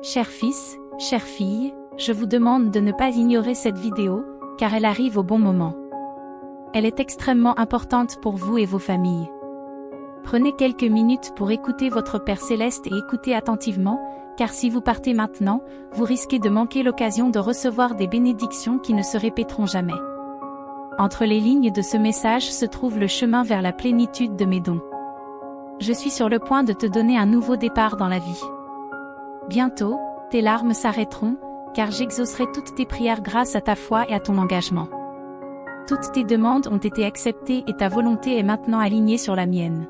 Cher fils, chère fille, je vous demande de ne pas ignorer cette vidéo, car elle arrive au bon moment. Elle est extrêmement importante pour vous et vos familles. Prenez quelques minutes pour écouter votre Père Céleste et écoutez attentivement, car si vous partez maintenant, vous risquez de manquer l'occasion de recevoir des bénédictions qui ne se répéteront jamais. Entre les lignes de ce message se trouve le chemin vers la plénitude de mes dons. Je suis sur le point de te donner un nouveau départ dans la vie. Bientôt, tes larmes s'arrêteront, car j'exaucerai toutes tes prières grâce à ta foi et à ton engagement. Toutes tes demandes ont été acceptées et ta volonté est maintenant alignée sur la mienne.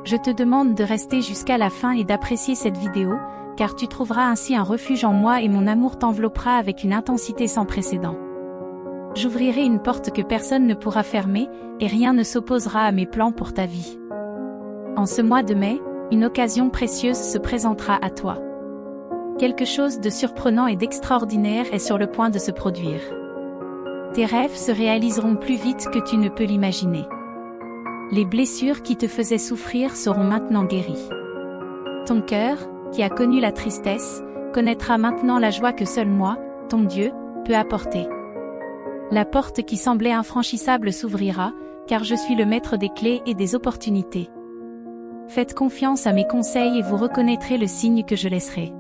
Je te demande de rester jusqu'à la fin et d'apprécier cette vidéo, car tu trouveras ainsi un refuge en moi et mon amour t'enveloppera avec une intensité sans précédent. J'ouvrirai une porte que personne ne pourra fermer, et rien ne s'opposera à mes plans pour ta vie. En ce mois de mai, une occasion précieuse se présentera à toi. Quelque chose de surprenant et d'extraordinaire est sur le point de se produire. Tes rêves se réaliseront plus vite que tu ne peux l'imaginer. Les blessures qui te faisaient souffrir seront maintenant guéries. Ton cœur, qui a connu la tristesse, connaîtra maintenant la joie que seul moi, ton Dieu, peut apporter. La porte qui semblait infranchissable s'ouvrira, car je suis le maître des clés et des opportunités. Faites confiance à mes conseils et vous reconnaîtrez le signe que je laisserai.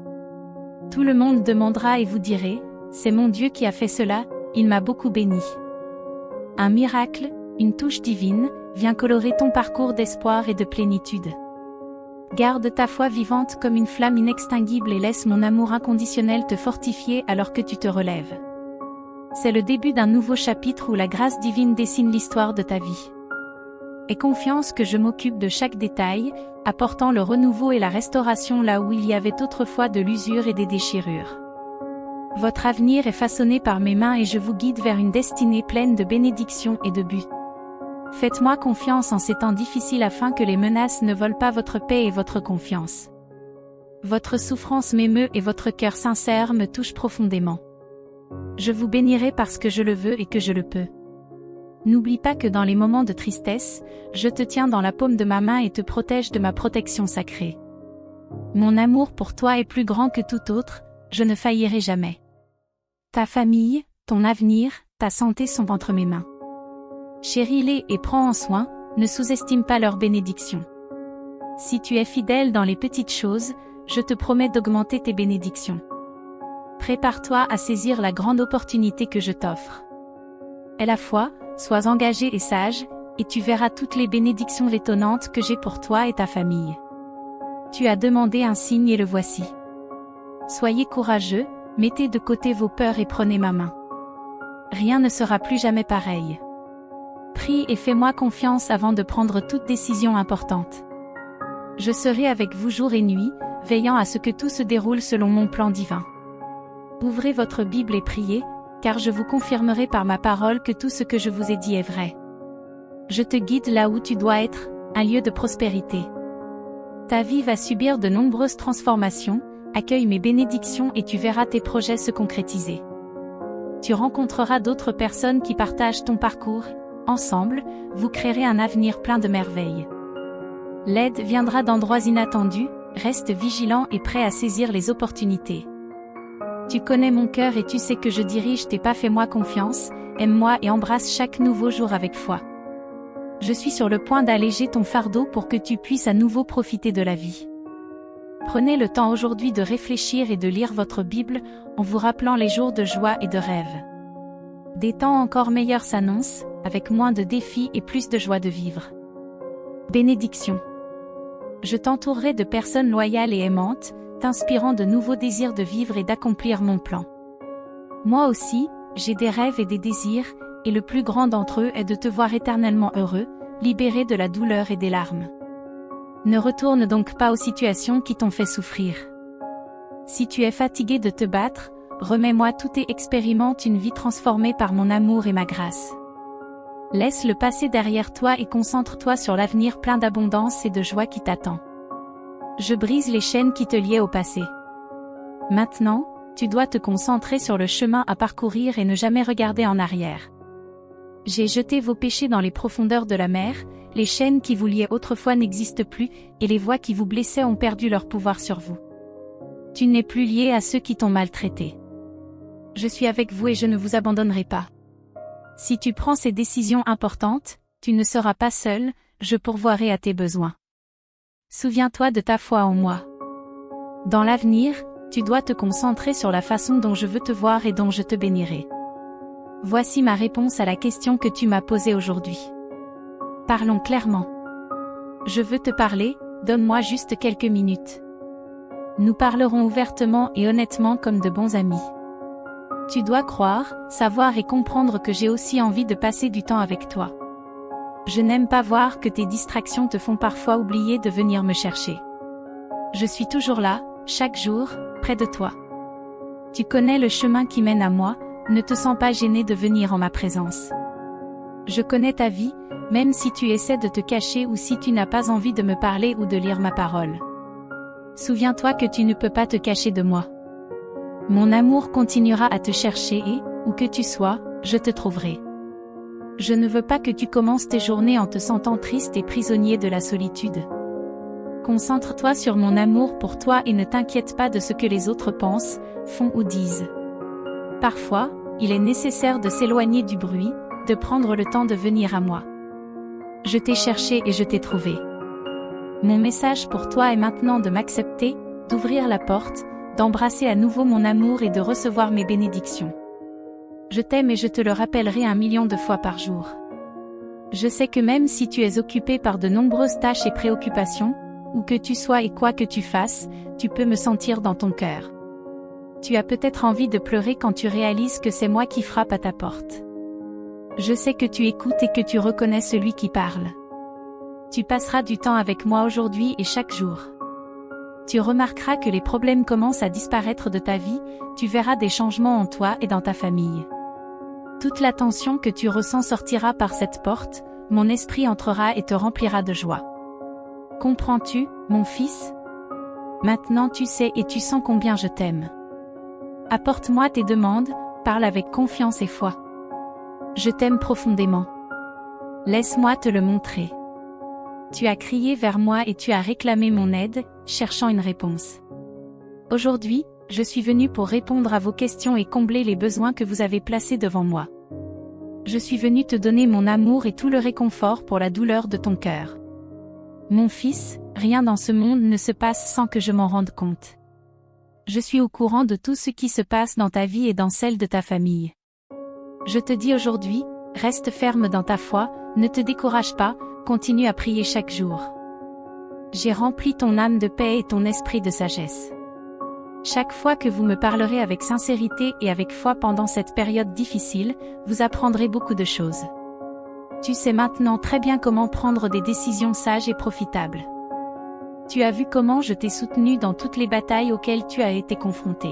Tout le monde demandera et vous direz, c'est mon Dieu qui a fait cela, il m'a beaucoup béni. Un miracle, une touche divine, vient colorer ton parcours d'espoir et de plénitude. Garde ta foi vivante comme une flamme inextinguible et laisse mon amour inconditionnel te fortifier alors que tu te relèves. C'est le début d'un nouveau chapitre où la grâce divine dessine l'histoire de ta vie. Aie confiance que je m'occupe de chaque détail, apportant le renouveau et la restauration là où il y avait autrefois de l'usure et des déchirures. Votre avenir est façonné par mes mains et je vous guide vers une destinée pleine de bénédictions et de buts. Faites-moi confiance en ces temps difficiles afin que les menaces ne volent pas votre paix et votre confiance. Votre souffrance m'émeut et votre cœur sincère me touche profondément. Je vous bénirai parce que je le veux et que je le peux. N'oublie pas que dans les moments de tristesse, je te tiens dans la paume de ma main et te protège de ma protection sacrée. Mon amour pour toi est plus grand que tout autre, je ne faillirai jamais. Ta famille, ton avenir, ta santé sont entre mes mains. Chéris-les et prends en soin, ne sous-estime pas leurs bénédictions. Si tu es fidèle dans les petites choses, je te promets d'augmenter tes bénédictions. Prépare-toi à saisir la grande opportunité que je t'offre. Aie la foi, sois engagé et sage, et tu verras toutes les bénédictions étonnantes que j'ai pour toi et ta famille. Tu as demandé un signe et le voici. Soyez courageux, mettez de côté vos peurs et prenez ma main. Rien ne sera plus jamais pareil. Prie et fais-moi confiance avant de prendre toute décision importante. Je serai avec vous jour et nuit, veillant à ce que tout se déroule selon mon plan divin. Ouvrez votre Bible et priez, car je vous confirmerai par ma parole que tout ce que je vous ai dit est vrai. Je te guide là où tu dois être, un lieu de prospérité. Ta vie va subir de nombreuses transformations, accueille mes bénédictions et tu verras tes projets se concrétiser. Tu rencontreras d'autres personnes qui partagent ton parcours, ensemble, vous créerez un avenir plein de merveilles. L'aide viendra d'endroits inattendus, reste vigilant et prêt à saisir les opportunités. Tu connais mon cœur et tu sais que je dirige tes pas, fais-moi confiance, aime-moi et embrasse chaque nouveau jour avec foi. Je suis sur le point d'alléger ton fardeau pour que tu puisses à nouveau profiter de la vie. Prenez le temps aujourd'hui de réfléchir et de lire votre Bible, en vous rappelant les jours de joie et de rêve. Des temps encore meilleurs s'annoncent, avec moins de défis et plus de joie de vivre. Bénédiction. Je t'entourerai de personnes loyales et aimantes, t'inspirant de nouveaux désirs de vivre et d'accomplir mon plan. Moi aussi, j'ai des rêves et des désirs, et le plus grand d'entre eux est de te voir éternellement heureux, libéré de la douleur et des larmes. Ne retourne donc pas aux situations qui t'ont fait souffrir. Si tu es fatigué de te battre, remets-moi tout et expérimente une vie transformée par mon amour et ma grâce. Laisse le passé derrière toi et concentre-toi sur l'avenir plein d'abondance et de joie qui t'attend. Je brise les chaînes qui te liaient au passé. Maintenant, tu dois te concentrer sur le chemin à parcourir et ne jamais regarder en arrière. J'ai jeté vos péchés dans les profondeurs de la mer, les chaînes qui vous liaient autrefois n'existent plus, et les voies qui vous blessaient ont perdu leur pouvoir sur vous. Tu n'es plus lié à ceux qui t'ont maltraité. Je suis avec vous et je ne vous abandonnerai pas. Si tu prends ces décisions importantes, tu ne seras pas seul, je pourvoirai à tes besoins. Souviens-toi de ta foi en moi. Dans l'avenir, tu dois te concentrer sur la façon dont je veux te voir et dont je te bénirai. Voici ma réponse à la question que tu m'as posée aujourd'hui. Parlons clairement. Je veux te parler, donne-moi juste quelques minutes. Nous parlerons ouvertement et honnêtement comme de bons amis. Tu dois croire, savoir et comprendre que j'ai aussi envie de passer du temps avec toi. Je n'aime pas voir que tes distractions te font parfois oublier de venir me chercher. Je suis toujours là, chaque jour, près de toi. Tu connais le chemin qui mène à moi, ne te sens pas gêné de venir en ma présence. Je connais ta vie, même si tu essaies de te cacher ou si tu n'as pas envie de me parler ou de lire ma parole. Souviens-toi que tu ne peux pas te cacher de moi. Mon amour continuera à te chercher et, où que tu sois, je te trouverai. Je ne veux pas que tu commences tes journées en te sentant triste et prisonnier de la solitude. Concentre-toi sur mon amour pour toi et ne t'inquiète pas de ce que les autres pensent, font ou disent. Parfois, il est nécessaire de s'éloigner du bruit, de prendre le temps de venir à moi. Je t'ai cherché et je t'ai trouvé. Mon message pour toi est maintenant de m'accepter, d'ouvrir la porte, d'embrasser à nouveau mon amour et de recevoir mes bénédictions. Je t'aime et je te le rappellerai 1 million de fois par jour. Je sais que même si tu es occupé par de nombreuses tâches et préoccupations, où que tu sois et quoi que tu fasses, tu peux me sentir dans ton cœur. Tu as peut-être envie de pleurer quand tu réalises que c'est moi qui frappe à ta porte. Je sais que tu écoutes et que tu reconnais celui qui parle. Tu passeras du temps avec moi aujourd'hui et chaque jour. Tu remarqueras que les problèmes commencent à disparaître de ta vie, tu verras des changements en toi et dans ta famille. Toute la tension que tu ressens sortira par cette porte, mon esprit entrera et te remplira de joie. Comprends-tu, mon fils? Maintenant tu sais et tu sens combien je t'aime. Apporte-moi tes demandes, parle avec confiance et foi. Je t'aime profondément. Laisse-moi te le montrer. Tu as crié vers moi et tu as réclamé mon aide, cherchant une réponse. Aujourd'hui, je suis venu pour répondre à vos questions et combler les besoins que vous avez placés devant moi. Je suis venu te donner mon amour et tout le réconfort pour la douleur de ton cœur. Mon fils, rien dans ce monde ne se passe sans que je m'en rende compte. Je suis au courant de tout ce qui se passe dans ta vie et dans celle de ta famille. Je te dis aujourd'hui, reste ferme dans ta foi, ne te décourage pas, continue à prier chaque jour. J'ai rempli ton âme de paix et ton esprit de sagesse. Chaque fois que vous me parlerez avec sincérité et avec foi pendant cette période difficile, vous apprendrez beaucoup de choses. Tu sais maintenant très bien comment prendre des décisions sages et profitables. Tu as vu comment je t'ai soutenu dans toutes les batailles auxquelles tu as été confronté.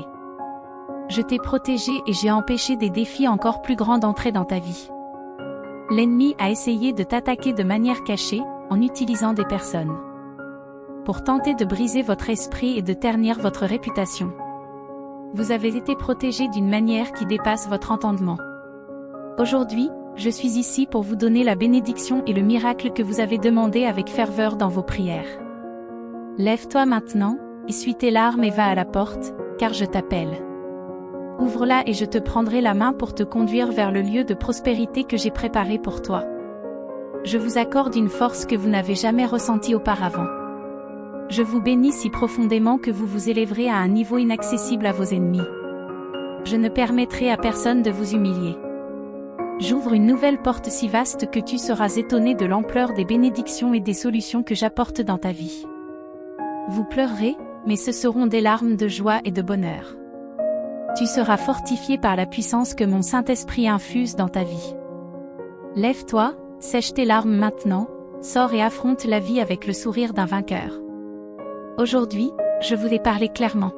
Je t'ai protégé et j'ai empêché des défis encore plus grands d'entrer dans ta vie. L'ennemi a essayé de t'attaquer de manière cachée, en utilisant des personnes. Pour tenter de briser votre esprit et de ternir votre réputation. Vous avez été protégé d'une manière qui dépasse votre entendement. Aujourd'hui, je suis ici pour vous donner la bénédiction et le miracle que vous avez demandé avec ferveur dans vos prières. Lève-toi maintenant, essuie tes larmes et va à la porte, car je t'appelle. Ouvre-la et je te prendrai la main pour te conduire vers le lieu de prospérité que j'ai préparé pour toi. Je vous accorde une force que vous n'avez jamais ressentie auparavant. Je vous bénis si profondément que vous vous élèverez à un niveau inaccessible à vos ennemis. Je ne permettrai à personne de vous humilier. J'ouvre une nouvelle porte si vaste que tu seras étonné de l'ampleur des bénédictions et des solutions que j'apporte dans ta vie. Vous pleurerez, mais ce seront des larmes de joie et de bonheur. Tu seras fortifié par la puissance que mon Saint-Esprit infuse dans ta vie. Lève-toi, sèche tes larmes maintenant, sors et affronte la vie avec le sourire d'un vainqueur. Aujourd'hui, je voulais parler clairement.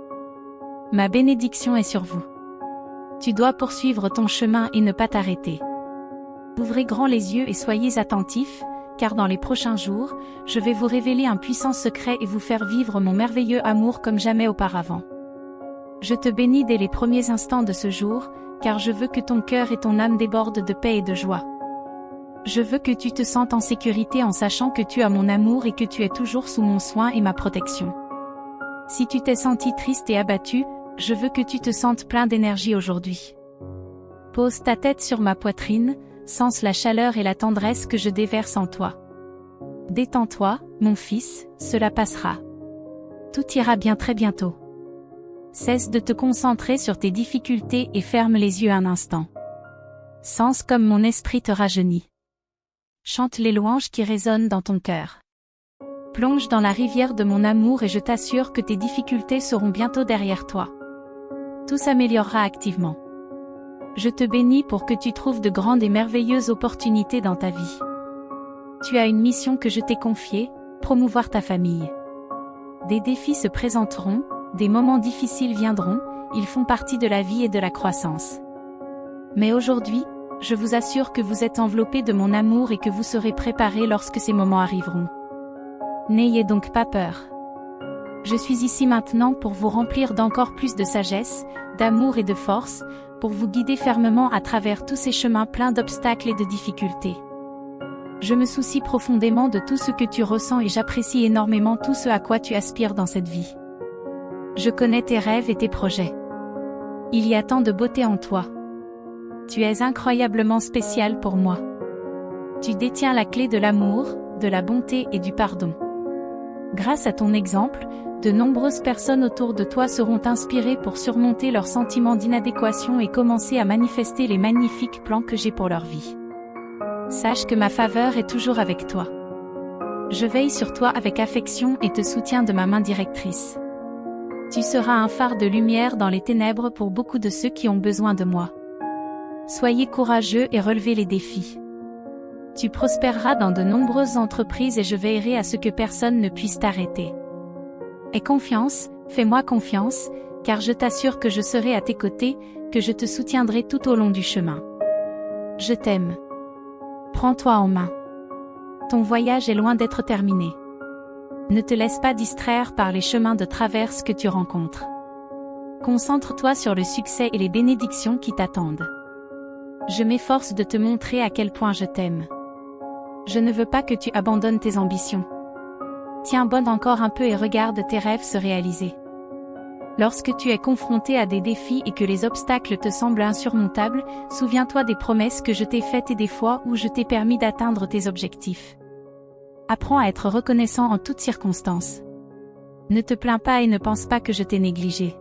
Ma bénédiction est sur vous. Tu dois poursuivre ton chemin et ne pas t'arrêter. Ouvrez grand les yeux et soyez attentifs, car dans les prochains jours, je vais vous révéler un puissant secret et vous faire vivre mon merveilleux amour comme jamais auparavant. Je te bénis dès les premiers instants de ce jour, car je veux que ton cœur et ton âme débordent de paix et de joie. Je veux que tu te sentes en sécurité en sachant que tu as mon amour et que tu es toujours sous mon soin et ma protection. Si tu t'es senti triste et abattu, je veux que tu te sentes plein d'énergie aujourd'hui. Pose ta tête sur ma poitrine, sens la chaleur et la tendresse que je déverse en toi. Détends-toi, mon fils, cela passera. Tout ira bien très bientôt. Cesse de te concentrer sur tes difficultés et ferme les yeux un instant. Sens comme mon esprit te rajeunit. Chante les louanges qui résonnent dans ton cœur. Plonge dans la rivière de mon amour et je t'assure que tes difficultés seront bientôt derrière toi. Tout s'améliorera activement. Je te bénis pour que tu trouves de grandes et merveilleuses opportunités dans ta vie. Tu as une mission que je t'ai confiée, promouvoir ta famille. Des défis se présenteront, des moments difficiles viendront, ils font partie de la vie et de la croissance. Mais aujourd'hui, je vous assure que vous êtes enveloppés de mon amour et que vous serez préparés lorsque ces moments arriveront. N'ayez donc pas peur. Je suis ici maintenant pour vous remplir d'encore plus de sagesse, d'amour et de force, pour vous guider fermement à travers tous ces chemins pleins d'obstacles et de difficultés. Je me soucie profondément de tout ce que tu ressens et j'apprécie énormément tout ce à quoi tu aspires dans cette vie. Je connais tes rêves et tes projets. Il y a tant de beauté en toi. Tu es incroyablement spécial pour moi. Tu détiens la clé de l'amour, de la bonté et du pardon. Grâce à ton exemple, de nombreuses personnes autour de toi seront inspirées pour surmonter leurs sentiments d'inadéquation et commencer à manifester les magnifiques plans que j'ai pour leur vie. Sache que ma faveur est toujours avec toi. Je veille sur toi avec affection et te soutiens de ma main directrice. Tu seras un phare de lumière dans les ténèbres pour beaucoup de ceux qui ont besoin de moi. Soyez courageux et relevez les défis. Tu prospéreras dans de nombreuses entreprises et je veillerai à ce que personne ne puisse t'arrêter. Aie confiance, fais-moi confiance, car je t'assure que je serai à tes côtés, que je te soutiendrai tout au long du chemin. Je t'aime. Prends-toi en main. Ton voyage est loin d'être terminé. Ne te laisse pas distraire par les chemins de traverse que tu rencontres. Concentre-toi sur le succès et les bénédictions qui t'attendent. Je m'efforce de te montrer à quel point je t'aime. Je ne veux pas que tu abandonnes tes ambitions. Tiens bon encore un peu et regarde tes rêves se réaliser. Lorsque tu es confronté à des défis et que les obstacles te semblent insurmontables, souviens-toi des promesses que je t'ai faites et des fois où je t'ai permis d'atteindre tes objectifs. Apprends à être reconnaissant en toutes circonstances. Ne te plains pas et ne pense pas que je t'ai négligé.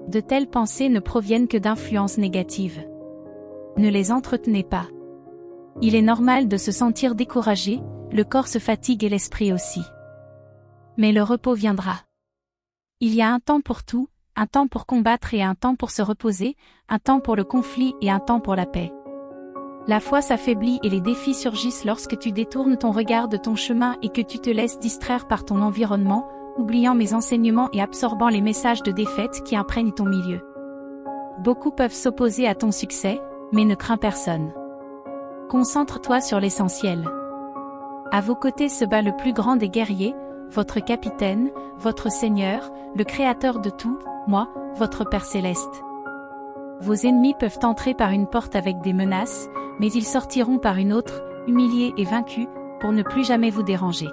De telles pensées ne proviennent que d'influences négatives. Ne les entretenez pas. Il est normal de se sentir découragé, le corps se fatigue et l'esprit aussi. Mais le repos viendra. Il y a un temps pour tout, un temps pour combattre et un temps pour se reposer, un temps pour le conflit et un temps pour la paix. La foi s'affaiblit et les défis surgissent lorsque tu détournes ton regard de ton chemin et que tu te laisses distraire par ton environnement, oubliant mes enseignements et absorbant les messages de défaite qui imprègnent ton milieu. Beaucoup peuvent s'opposer à ton succès, mais ne crains personne. Concentre-toi sur l'essentiel. À vos côtés se bat le plus grand des guerriers, votre capitaine, votre Seigneur, le Créateur de tout, moi, votre Père céleste. Vos ennemis peuvent entrer par une porte avec des menaces, mais ils sortiront par une autre, humiliés et vaincus, pour ne plus jamais vous déranger.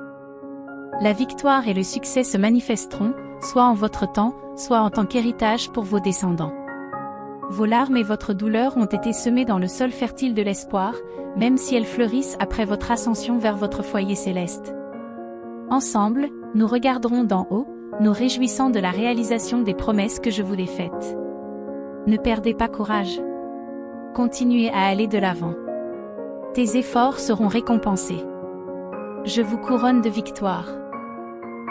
La victoire et le succès se manifesteront, soit en votre temps, soit en tant qu'héritage pour vos descendants. Vos larmes et votre douleur ont été semées dans le sol fertile de l'espoir, même si elles fleurissent après votre ascension vers votre foyer céleste. Ensemble, nous regarderons d'en haut, nous réjouissant de la réalisation des promesses que je vous ai faites. Ne perdez pas courage. Continuez à aller de l'avant. Tes efforts seront récompensés. Je vous couronne de victoire.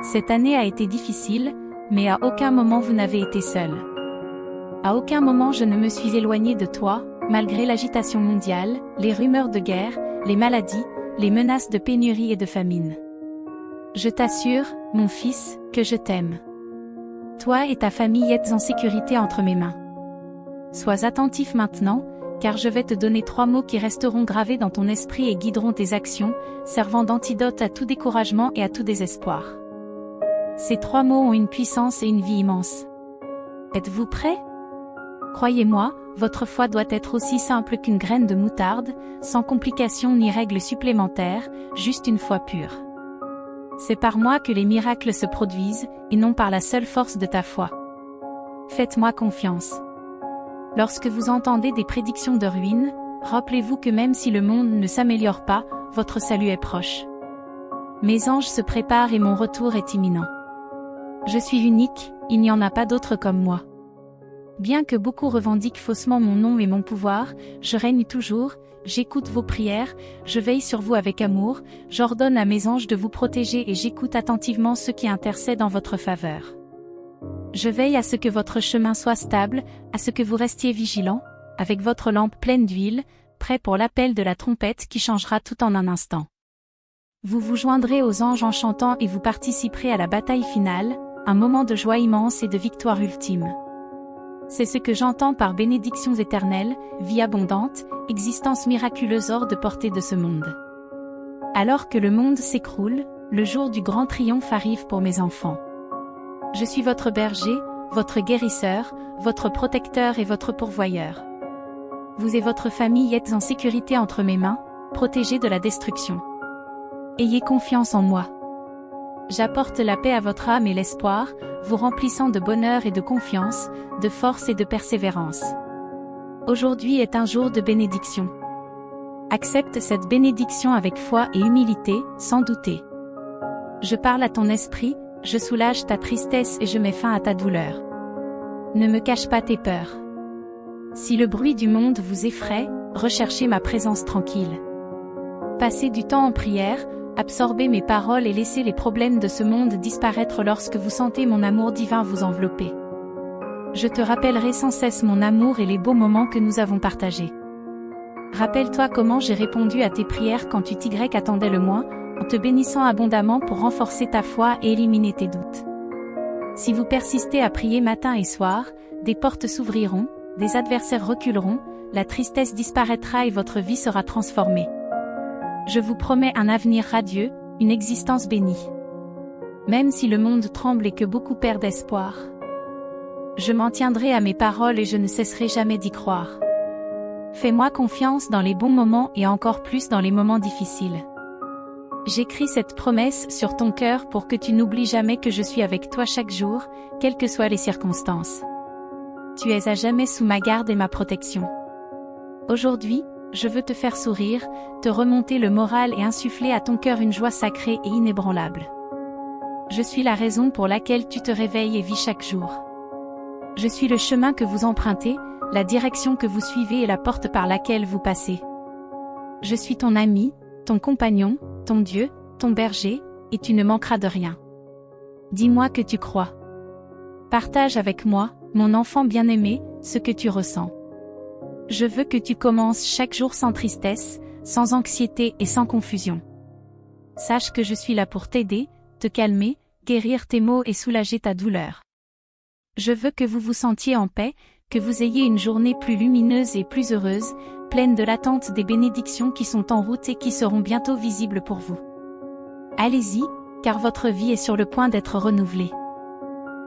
Cette année a été difficile, mais à aucun moment vous n'avez été seul. À aucun moment je ne me suis éloigné de toi, malgré l'agitation mondiale, les rumeurs de guerre, les maladies, les menaces de pénurie et de famine. Je t'assure, mon fils, que je t'aime. Toi et ta famille êtes en sécurité entre mes mains. Sois attentif maintenant, car je vais te donner 3 mots qui resteront gravés dans ton esprit et guideront tes actions, servant d'antidote à tout découragement et à tout désespoir. Ces 3 mots ont une puissance et une vie immense. Êtes-vous prêts? Croyez-moi, votre foi doit être aussi simple qu'une graine de moutarde, sans complications ni règles supplémentaires, juste une foi pure. C'est par moi que les miracles se produisent, et non par la seule force de ta foi. Faites-moi confiance. Lorsque vous entendez des prédictions de ruine, rappelez-vous que même si le monde ne s'améliore pas, votre salut est proche. Mes anges se préparent et mon retour est imminent. Je suis unique, il n'y en a pas d'autre comme moi. Bien que beaucoup revendiquent faussement mon nom et mon pouvoir, je règne toujours, j'écoute vos prières, je veille sur vous avec amour, j'ordonne à mes anges de vous protéger et j'écoute attentivement ceux qui intercèdent en votre faveur. Je veille à ce que votre chemin soit stable, à ce que vous restiez vigilant, avec votre lampe pleine d'huile, prêt pour l'appel de la trompette qui changera tout en un instant. Vous vous joindrez aux anges en chantant et vous participerez à la bataille finale, un moment de joie immense et de victoire ultime. C'est ce que j'entends par bénédictions éternelles, vie abondante, existence miraculeuse hors de portée de ce monde. Alors que le monde s'écroule, le jour du grand triomphe arrive pour mes enfants. Je suis votre berger, votre guérisseur, votre protecteur et votre pourvoyeur. Vous et votre famille êtes en sécurité entre mes mains, protégés de la destruction. Ayez confiance en moi. J'apporte la paix à votre âme et l'espoir, vous remplissant de bonheur et de confiance, de force et de persévérance. Aujourd'hui est un jour de bénédiction. Accepte cette bénédiction avec foi et humilité, sans douter. Je parle à ton esprit, je soulage ta tristesse et je mets fin à ta douleur. Ne me cache pas tes peurs. Si le bruit du monde vous effraie, recherchez ma présence tranquille. Passez du temps en prière, absorbez mes paroles et laissez les problèmes de ce monde disparaître lorsque vous sentez mon amour divin vous envelopper. Je te rappellerai sans cesse mon amour et les beaux moments que nous avons partagés. Rappelle-toi comment j'ai répondu à tes prières quand tu attendais le moins, en te bénissant abondamment pour renforcer ta foi et éliminer tes doutes. Si vous persistez à prier matin et soir, des portes s'ouvriront, des adversaires reculeront, la tristesse disparaîtra et votre vie sera transformée. Je vous promets un avenir radieux, une existence bénie. Même si le monde tremble et que beaucoup perdent espoir, je m'en tiendrai à mes paroles et je ne cesserai jamais d'y croire. Fais-moi confiance dans les bons moments et encore plus dans les moments difficiles. J'écris cette promesse sur ton cœur pour que tu n'oublies jamais que je suis avec toi chaque jour, quelles que soient les circonstances. Tu es à jamais sous ma garde et ma protection. Aujourd'hui, je veux te faire sourire, te remonter le moral et insuffler à ton cœur une joie sacrée et inébranlable. Je suis la raison pour laquelle tu te réveilles et vis chaque jour. Je suis le chemin que vous empruntez, la direction que vous suivez et la porte par laquelle vous passez. Je suis ton ami, ton compagnon, ton Dieu, ton berger, et tu ne manqueras de rien. Dis-moi que tu crois. Partage avec moi, mon enfant bien-aimé, ce que tu ressens. Je veux que tu commences chaque jour sans tristesse, sans anxiété et sans confusion. Sache que je suis là pour t'aider, te calmer, guérir tes maux et soulager ta douleur. Je veux que vous vous sentiez en paix, que vous ayez une journée plus lumineuse et plus heureuse, pleine de l'attente des bénédictions qui sont en route et qui seront bientôt visibles pour vous. Allez-y, car votre vie est sur le point d'être renouvelée.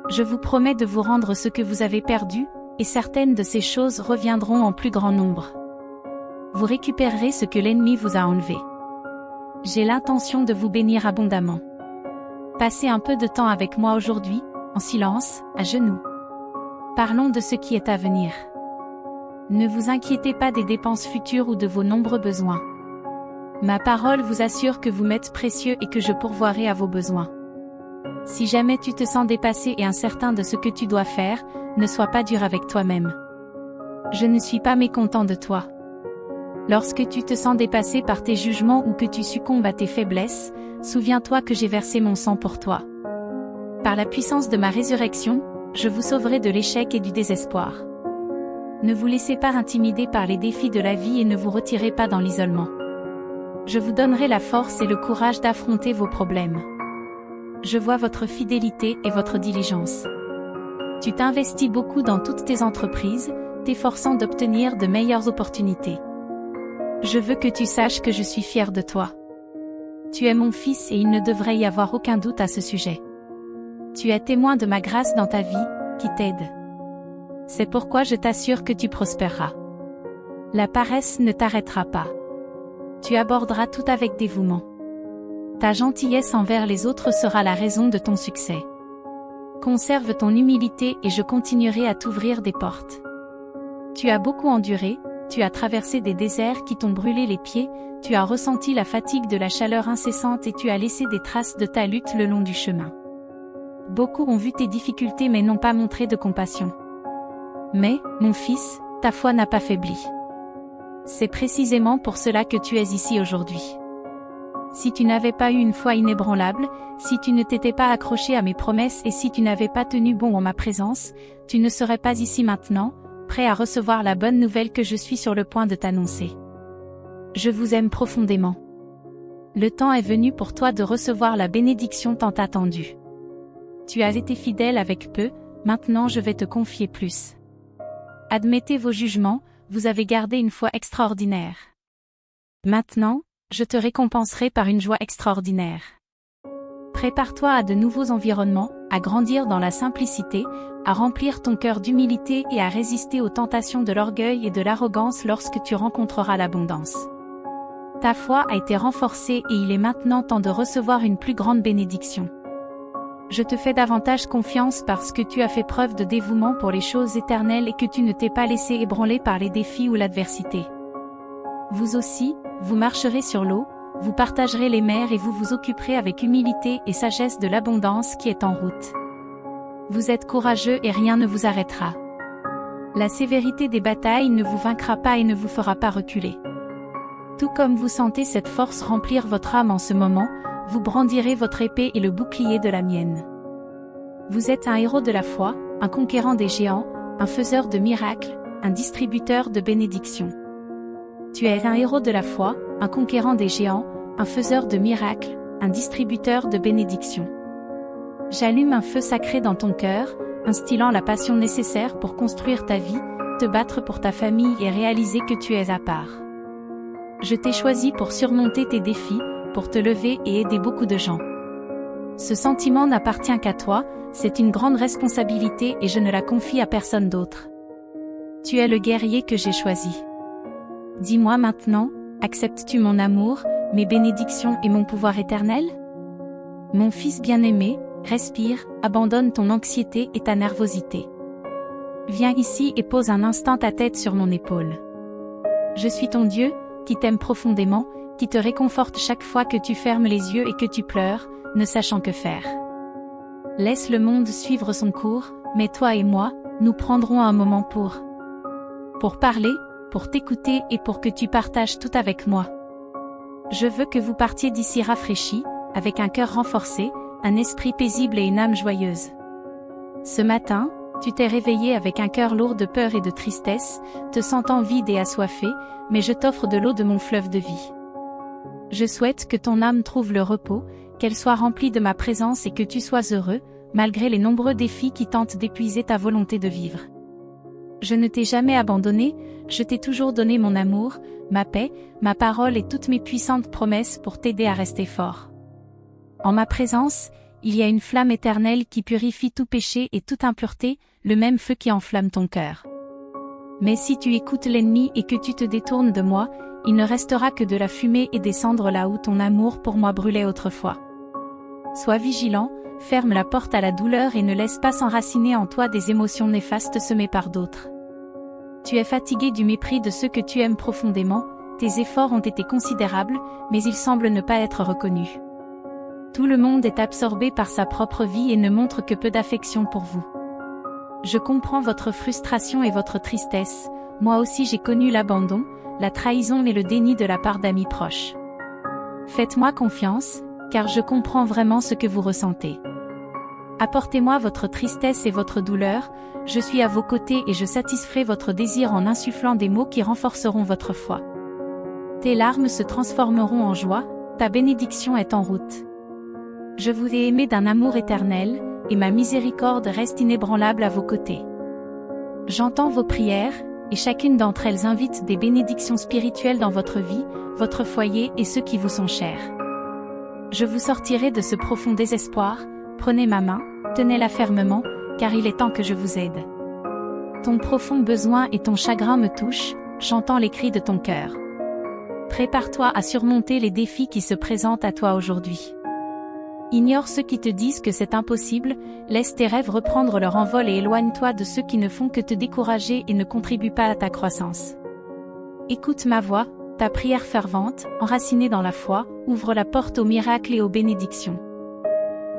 Je vous promets de vous rendre ce que vous avez perdu, et certaines de ces choses reviendront en plus grand nombre. Vous récupérerez ce que l'ennemi vous a enlevé. J'ai l'intention de vous bénir abondamment. Passez un peu de temps avec moi aujourd'hui, en silence, à genoux. Parlons de ce qui est à venir. Ne vous inquiétez pas des dépenses futures ou de vos nombreux besoins. Ma parole vous assure que vous m'êtes précieux et que je pourvoirai à vos besoins. Si jamais tu te sens dépassé et incertain de ce que tu dois faire, ne sois pas dur avec toi-même. Je ne suis pas mécontent de toi. Lorsque tu te sens dépassé par tes jugements ou que tu succombes à tes faiblesses, souviens-toi que j'ai versé mon sang pour toi. Par la puissance de ma résurrection, je vous sauverai de l'échec et du désespoir. Ne vous laissez pas intimider par les défis de la vie et ne vous retirez pas dans l'isolement. Je vous donnerai la force et le courage d'affronter vos problèmes. Je vois votre fidélité et votre diligence. Tu t'investis beaucoup dans toutes tes entreprises, t'efforçant d'obtenir de meilleures opportunités. Je veux que tu saches que je suis fier de toi. Tu es mon fils et il ne devrait y avoir aucun doute à ce sujet. Tu es témoin de ma grâce dans ta vie, qui t'aide. C'est pourquoi je t'assure que tu prospéreras. La paresse ne t'arrêtera pas. Tu aborderas tout avec dévouement. Ta gentillesse envers les autres sera la raison de ton succès. Conserve ton humilité et je continuerai à t'ouvrir des portes. Tu as beaucoup enduré, tu as traversé des déserts qui t'ont brûlé les pieds, tu as ressenti la fatigue de la chaleur incessante et tu as laissé des traces de ta lutte le long du chemin. Beaucoup ont vu tes difficultés mais n'ont pas montré de compassion. Mais, mon fils, ta foi n'a pas faibli. C'est précisément pour cela que tu es ici aujourd'hui. Si tu n'avais pas eu une foi inébranlable, si tu ne t'étais pas accroché à mes promesses et si tu n'avais pas tenu bon en ma présence, tu ne serais pas ici maintenant, prêt à recevoir la bonne nouvelle que je suis sur le point de t'annoncer. Je vous aime profondément. Le temps est venu pour toi de recevoir la bénédiction tant attendue. Tu as été fidèle avec peu, maintenant je vais te confier plus. Admettez vos jugements, vous avez gardé une foi extraordinaire. Maintenant, je te récompenserai par une joie extraordinaire. Prépare-toi à de nouveaux environnements, à grandir dans la simplicité, à remplir ton cœur d'humilité et à résister aux tentations de l'orgueil et de l'arrogance lorsque tu rencontreras l'abondance. Ta foi a été renforcée et il est maintenant temps de recevoir une plus grande bénédiction. Je te fais davantage confiance parce que tu as fait preuve de dévouement pour les choses éternelles et que tu ne t'es pas laissé ébranler par les défis ou l'adversité. Vous aussi, vous marcherez sur l'eau, vous partagerez les mers et vous vous occuperez avec humilité et sagesse de l'abondance qui est en route. Vous êtes courageux et rien ne vous arrêtera. La sévérité des batailles ne vous vaincra pas et ne vous fera pas reculer. Tout comme vous sentez cette force remplir votre âme en ce moment, vous brandirez votre épée et le bouclier de la mienne. Vous êtes un héros de la foi, un conquérant des géants, un faiseur de miracles, un distributeur de bénédictions. Tu es un héros de la foi, un conquérant des géants, un faiseur de miracles, un distributeur de bénédictions. J'allume un feu sacré dans ton cœur, instillant la passion nécessaire pour construire ta vie, te battre pour ta famille et réaliser que tu es à part. Je t'ai choisi pour surmonter tes défis, pour te lever et aider beaucoup de gens. Ce sentiment n'appartient qu'à toi, c'est une grande responsabilité et je ne la confie à personne d'autre. Tu es le guerrier que j'ai choisi. Dis-moi maintenant, acceptes-tu mon amour, mes bénédictions et mon pouvoir éternel? Mon fils bien-aimé, respire, abandonne ton anxiété et ta nervosité. Viens ici et pose un instant ta tête sur mon épaule. Je suis ton Dieu, qui t'aime profondément, qui te réconforte chaque fois que tu fermes les yeux et que tu pleures, ne sachant que faire. Laisse le monde suivre son cours, mais toi et moi, nous prendrons un moment pour parler, pour t'écouter et pour que tu partages tout avec moi. Je veux que vous partiez d'ici rafraîchis, avec un cœur renforcé, un esprit paisible et une âme joyeuse. Ce matin, tu t'es réveillé avec un cœur lourd de peur et de tristesse, te sentant vide et assoiffé, mais je t'offre de l'eau de mon fleuve de vie. Je souhaite que ton âme trouve le repos, qu'elle soit remplie de ma présence et que tu sois heureux, malgré les nombreux défis qui tentent d'épuiser ta volonté de vivre. Je ne t'ai jamais abandonné, je t'ai toujours donné mon amour, ma paix, ma parole et toutes mes puissantes promesses pour t'aider à rester fort. En ma présence, il y a une flamme éternelle qui purifie tout péché et toute impureté, le même feu qui enflamme ton cœur. Mais si tu écoutes l'ennemi et que tu te détournes de moi, il ne restera que de la fumée et des cendres là où ton amour pour moi brûlait autrefois. Sois vigilant, ferme la porte à la douleur et ne laisse pas s'enraciner en toi des émotions néfastes semées par d'autres. Tu es fatigué du mépris de ceux que tu aimes profondément, tes efforts ont été considérables, mais ils semblent ne pas être reconnus. Tout le monde est absorbé par sa propre vie et ne montre que peu d'affection pour vous. Je comprends votre frustration et votre tristesse, moi aussi j'ai connu l'abandon, la trahison et le déni de la part d'amis proches. Faites-moi confiance, car je comprends vraiment ce que vous ressentez. Apportez-moi votre tristesse et votre douleur, je suis à vos côtés et je satisferai votre désir en insufflant des mots qui renforceront votre foi. Tes larmes se transformeront en joie, ta bénédiction est en route. Je vous ai aimé d'un amour éternel, et ma miséricorde reste inébranlable à vos côtés. J'entends vos prières, et chacune d'entre elles invite des bénédictions spirituelles dans votre vie, votre foyer et ceux qui vous sont chers. Je vous sortirai de ce profond désespoir, prenez ma main, tenez-la fermement, car il est temps que je vous aide. Ton profond besoin et ton chagrin me touchent, j'entends les cris de ton cœur. Prépare-toi à surmonter les défis qui se présentent à toi aujourd'hui. Ignore ceux qui te disent que c'est impossible, laisse tes rêves reprendre leur envol et éloigne-toi de ceux qui ne font que te décourager et ne contribuent pas à ta croissance. Écoute ma voix, ta prière fervente, enracinée dans la foi, ouvre la porte aux miracles et aux bénédictions.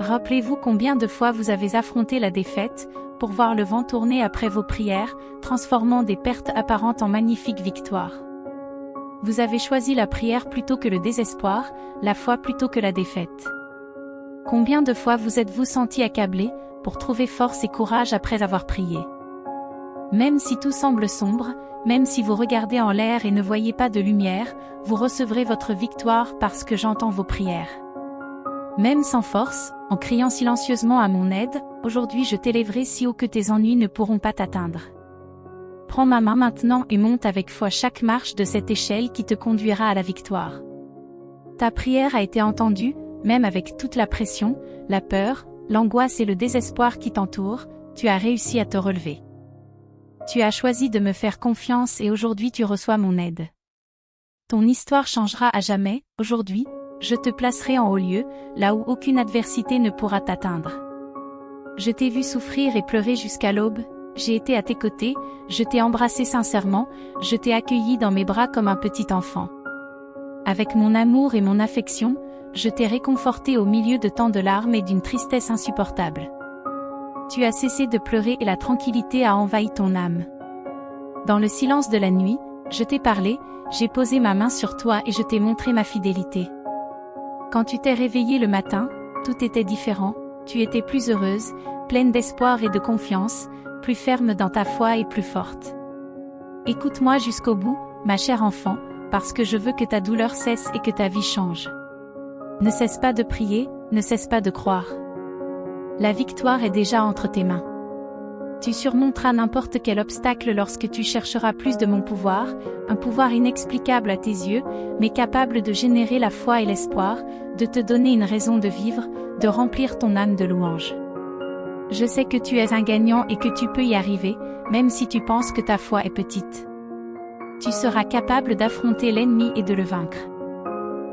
Rappelez-vous combien de fois vous avez affronté la défaite, pour voir le vent tourner après vos prières, transformant des pertes apparentes en magnifiques victoires. Vous avez choisi la prière plutôt que le désespoir, la foi plutôt que la défaite. Combien de fois vous êtes-vous senti accablé, pour trouver force et courage après avoir prié? Même si tout semble sombre, même si vous regardez en l'air et ne voyez pas de lumière, vous recevrez votre victoire parce que j'entends vos prières. Même sans force, en criant silencieusement à mon aide, aujourd'hui je t'élèverai si haut que tes ennuis ne pourront pas t'atteindre. Prends ma main maintenant et monte avec foi chaque marche de cette échelle qui te conduira à la victoire. Ta prière a été entendue, même avec toute la pression, la peur, l'angoisse et le désespoir qui t'entourent, tu as réussi à te relever. Tu as choisi de me faire confiance et aujourd'hui tu reçois mon aide. Ton histoire changera à jamais, aujourd'hui, je te placerai en haut lieu, là où aucune adversité ne pourra t'atteindre. Je t'ai vu souffrir et pleurer jusqu'à l'aube, j'ai été à tes côtés, je t'ai embrassé sincèrement, je t'ai accueilli dans mes bras comme un petit enfant. Avec mon amour et mon affection, je t'ai réconforté au milieu de tant de larmes et d'une tristesse insupportable. Tu as cessé de pleurer et la tranquillité a envahi ton âme. Dans le silence de la nuit, je t'ai parlé, j'ai posé ma main sur toi et je t'ai montré ma fidélité. Quand tu t'es réveillée le matin, tout était différent, tu étais plus heureuse, pleine d'espoir et de confiance, plus ferme dans ta foi et plus forte. Écoute-moi jusqu'au bout, ma chère enfant, parce que je veux que ta douleur cesse et que ta vie change. Ne cesse pas de prier, ne cesse pas de croire. La victoire est déjà entre tes mains. Tu surmonteras n'importe quel obstacle lorsque tu chercheras plus de mon pouvoir, un pouvoir inexplicable à tes yeux, mais capable de générer la foi et l'espoir, de te donner une raison de vivre, de remplir ton âme de louanges. Je sais que tu es un gagnant et que tu peux y arriver, même si tu penses que ta foi est petite. Tu seras capable d'affronter l'ennemi et de le vaincre.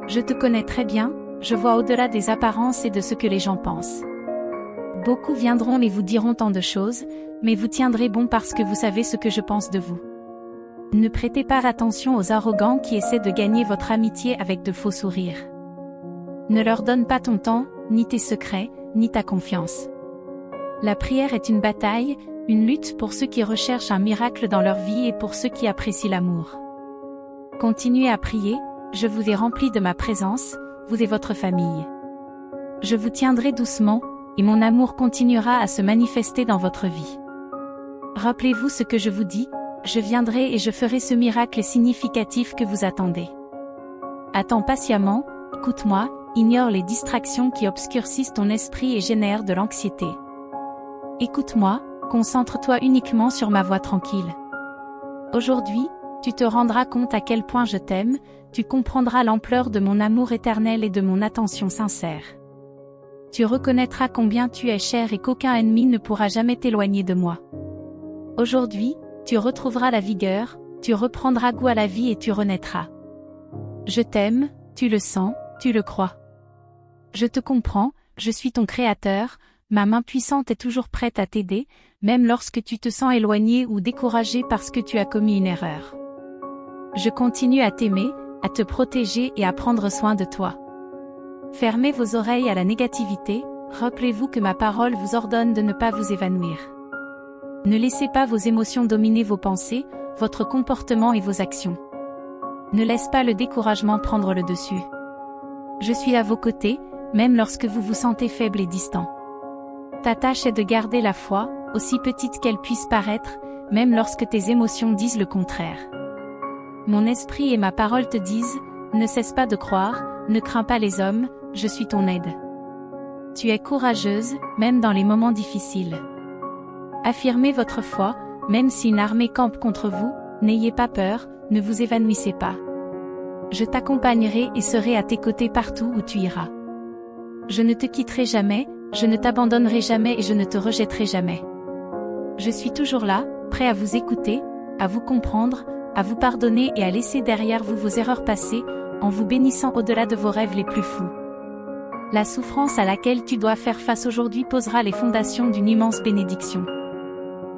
Je te connais très bien, je vois au-delà des apparences et de ce que les gens pensent. Beaucoup viendront et vous diront tant de choses, mais vous tiendrez bon parce que vous savez ce que je pense de vous. Ne prêtez pas attention aux arrogants qui essaient de gagner votre amitié avec de faux sourires. Ne leur donne pas ton temps, ni tes secrets, ni ta confiance. La prière est une bataille, une lutte pour ceux qui recherchent un miracle dans leur vie et pour ceux qui apprécient l'amour. Continuez à prier, je vous ai rempli de ma présence, vous et votre famille. Je vous tiendrai doucement, et mon amour continuera à se manifester dans votre vie. Rappelez-vous ce que je vous dis, je viendrai et je ferai ce miracle significatif que vous attendez. Attends patiemment, écoute-moi, ignore les distractions qui obscurcissent ton esprit et génèrent de l'anxiété. Écoute-moi, concentre-toi uniquement sur ma voix tranquille. Aujourd'hui, tu te rendras compte à quel point je t'aime, tu comprendras l'ampleur de mon amour éternel et de mon attention sincère. Tu reconnaîtras combien tu es cher et qu'aucun ennemi ne pourra jamais t'éloigner de moi. Aujourd'hui, tu retrouveras la vigueur, tu reprendras goût à la vie et tu renaîtras. Je t'aime, tu le sens, tu le crois. Je te comprends, je suis ton créateur, ma main puissante est toujours prête à t'aider, même lorsque tu te sens éloigné ou découragé parce que tu as commis une erreur. Je continue à t'aimer, à te protéger et à prendre soin de toi. Fermez vos oreilles à la négativité, rappelez-vous que ma parole vous ordonne de ne pas vous évanouir. Ne laissez pas vos émotions dominer vos pensées, votre comportement et vos actions. Ne laisse pas le découragement prendre le dessus. Je suis à vos côtés, même lorsque vous vous sentez faible et distant. Ta tâche est de garder la foi, aussi petite qu'elle puisse paraître, même lorsque tes émotions disent le contraire. Mon esprit et ma parole te disent, ne cesse pas de croire, ne crains pas les hommes, je suis ton aide. Tu es courageuse, même dans les moments difficiles. Affirmez votre foi, même si une armée campe contre vous, n'ayez pas peur, ne vous évanouissez pas. Je t'accompagnerai et serai à tes côtés partout où tu iras. Je ne te quitterai jamais, je ne t'abandonnerai jamais et je ne te rejetterai jamais. Je suis toujours là, prêt à vous écouter, à vous comprendre, à vous pardonner et à laisser derrière vous vos erreurs passées, en vous bénissant au-delà de vos rêves les plus fous. La souffrance à laquelle tu dois faire face aujourd'hui posera les fondations d'une immense bénédiction.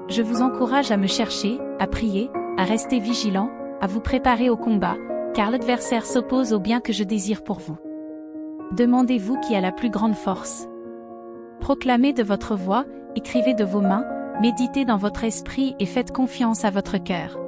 Je vous encourage à me chercher, à prier, à rester vigilant, à vous préparer au combat, car l'adversaire s'oppose au bien que je désire pour vous. Demandez-vous qui a la plus grande force. Proclamez de votre voix, écrivez de vos mains, méditez dans votre esprit et faites confiance à votre cœur.